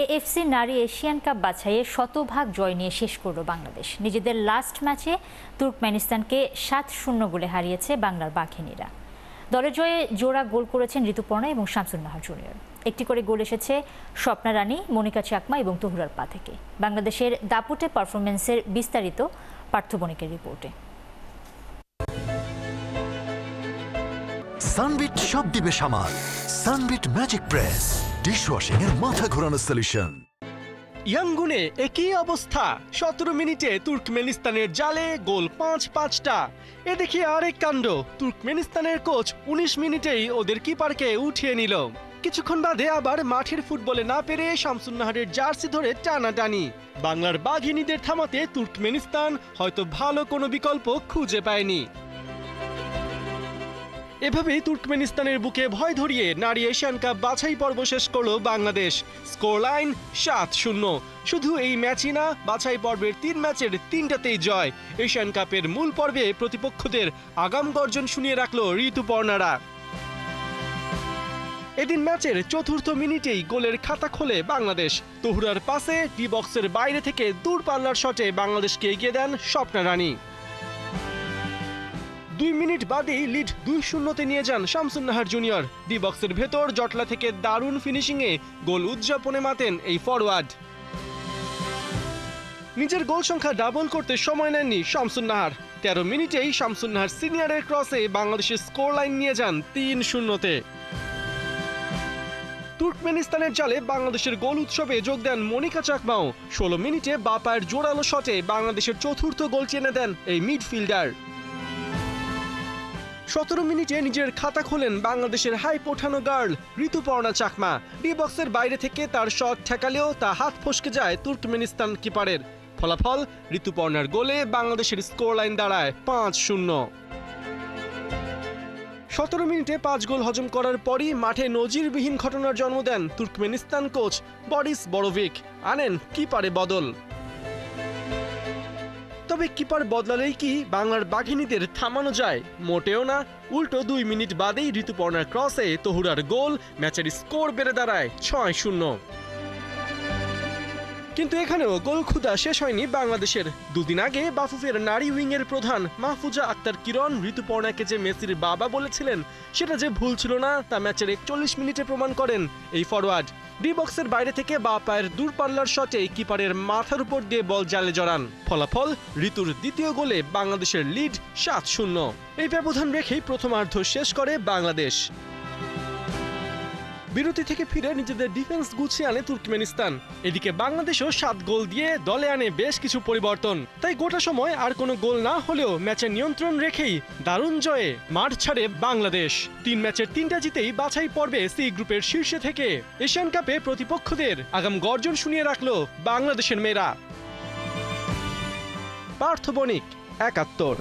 AFC নারী Asian cup বাছাইয়ে শতভাগ জয় নিয়ে শেষ করল বাংলাদেশ। নিজেদের লাস্ট ম্যাচে তুর্কমেনিস্তানকে ৭-০ গোলে হারিয়েছে বাংলার বাঘিনীরা। দলের জয়ে জোড়া গোল করেছেন ঋতুপর্ণা এবং শামসুন নাহার জুনিয়র। একটি করে গোল এসেছে স্বপ্না রানী, মনিকা চাকমা এবং তহুরার পা থেকে। বাংলাদেশের দাপুটে পারফরমেন্সের বিস্তারিত পার্থ বণিকের রিপোর্টে। সানবিট সব দিবে সামাল। সানবিট ম্যাজিক প্রেস ডিশওয়াশিং এর মাথা ঘোরানো সলিউশন। ইয়াঙ্গুনে একই অবস্থা। ১৭ মিনিটে তুর্কমেনিস্তানের জালে গোল ৫-৫টা। এ দেখে আরেক কাণ্ড, তুর্কমেনিস্তানের কোচ ১৯ মিনিটেই ওদের কিপারকে উঠিয়ে নিল। কিছুক্ষণ বাদে আবার মাঠের ফুটবলে না পেরে শামসুন নাহারের জার্সি ধরে টানাটানি। বাংলার বাঘিনীদের থামাতে তুর্কমেনিস্তান হয়তো ভালো কোনো বিকল্প খুঁজে পায়নি। এভাবেই তুর্কমেনিস্তানের বুকে ভয় ধরিয়ে নারী এশিয়ান কাপ বাছাই পর্ব শেষ করল বাংলাদেশ। Score line ৭-০। শুধু এই ম্যাচই না, বাছাই পর্বের ৩ ম্যাচের ৩টাতেই জয়। এশিয়ান কাপের মূল পর্বে প্রতিপক্ষদের আগাম গর্জন শুনিয়ে রাখল ঋতুপর্ণারা। এদিন ম্যাচের চতুর্থ মিনিটেই গোলের খাতা খোলে বাংলাদেশ। তহুরার পাসে ডি বক্সের বাইরে থেকে দূরপাল্লার শটে বাংলাদেশকে এগিয়ে দেন স্বপ্না রানী। ২ মিনিট বাদেই লিড ২-০-তে নিয়ে যান শামসুন নাহার জুনিয়র। ডি বক্সের ভেতর জটলা থেকে দারুণ ফিনিশিংয়ে গোল উদযাপনে মাতেন এই ফরওয়ার্ড। নিজের গোল সংখ্যা ডাবল করতে সময় নেননি শামসুন নাহার। ১৩ মিনিটেই শামসুন নাহার সিনিয়রের ক্রসে বাংলাদেশের স্কোর লাইন নিয়ে যান ৩-০-তে। তুর্কমেনিস্তানের জালে বাংলাদেশের গোল উৎসবে যোগ দেন মনিকা চাকমাও। ১৬ মিনিটে বাঁ পায়ের জোরালো শটে বাংলাদেশের চতুর্থ গোল চেনে দেন এই মিডফিল্ডার। ১৭ মিনিটে নিজের খাতা খোলেন বাংলাদেশের হাইপ ওঠানো গার্ল ঋতুপর্ণা চাকমা। ডি বক্সের বাইরে থেকে তার শট ঠেকালেও তা হাত ফসকে যায় তুর্কমেনিস্তান কিপারের। ফলাফল, ঋতুপর্ণার গোলে বাংলাদেশের স্কোর লাইন দাঁড়ায় ৫-০। ১৭ মিনিটে ৫ গোল হজম করার পরই মাঠে নজিরবিহীন ঘটনার জন্ম দেন তুর্কমেনিস্তান কোচ বরিস বরোভিক। আনেন কিপারে বদল। তবে কিপার বদলালেই কি বাংলার বাঘিনীদের থামানো যায়? মোটেও না। উল্টো ২ মিনিট বাদেই ঋতুপর্ণার ক্রসে তহুরার গোল, ম্যাচের স্কোর বেড়ে দাঁড়ায় ৬-০। কিন্তু এখানেও গোল ক্ষুধা শেষ হয়নি বাংলাদেশের। দুদিন আগে বাফুফের নারী উইংয়ের প্রধান মাহফুজা আক্তার কিরণ ঋতুপর্ণাকে যে মেসির বাবা বলেছিলেন, সেটা যে ভুল ছিল না তা ম্যাচের ৪১ মিনিটে প্রমাণ করেন এই ফরওয়ার্ড। ডি বক্সের বাইরে থেকে বাঁ পায়ের দূরপাল্লার শটে কিপারের মাথার উপর দিয়ে বল জালে জড়ান। ফলাফল, ঋতুর দ্বিতীয় গোলে বাংলাদেশের লিড ৭-০। এই ব্যবধান রেখেই প্রথমার্ধ শেষ করে বাংলাদেশ। বিরতি থেকে ফিরে নিজেদের ডিফেন্স গুছিয়ে আনে তুর্কমেনিস্তান। এদিকে বাংলাদেশও ৭ গোল দিয়ে দলে আনে বেশ কিছু পরিবর্তন। তাই গোটা সময় আর কোনো গোল না হলেও ম্যাচের নিয়ন্ত্রণ রেখেই দারুণ জয়ে মাঠ ছাড়ে বাংলাদেশ। ৩ ম্যাচের ৩টা জিতেই বাছাই পর্বে সি গ্রুপের শীর্ষে থেকে এশিয়ান কাপে প্রতিপক্ষদের আগাম গর্জন শুনিয়ে রাখল বাংলাদেশের মেয়েরা। পার্থ বণিক, ৭১।